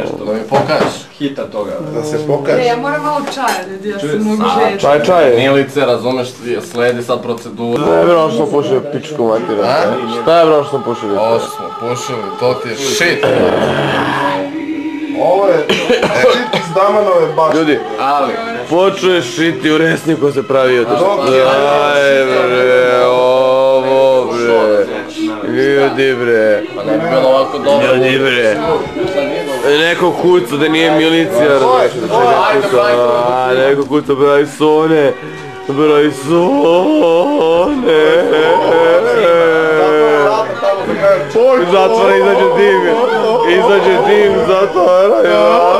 nešto. Da mi pokažeš. Hita toga. Da se pokaže. Ne, ja moram malo čaja, ljudi, ja se mogu žeti. Čaj. Milice, razumeš, sledi sad proceduru. Šta je bro što smo pušili pičku matira? Šta je bro što smo pušili? Ovo što smo pušili, to ti je shit. Ovo je shit iz Damanove bašte. Ljudi, Ali, počuje šiti u resniku se pravio. Aj bre, ovo bre. Ljudi bre. pa ne bi bilo ovako dobro. Ljudi bre. Neko kuca da nije milicija. Neko kuca Brajsone. Zatvara, izađe dim, zatvara.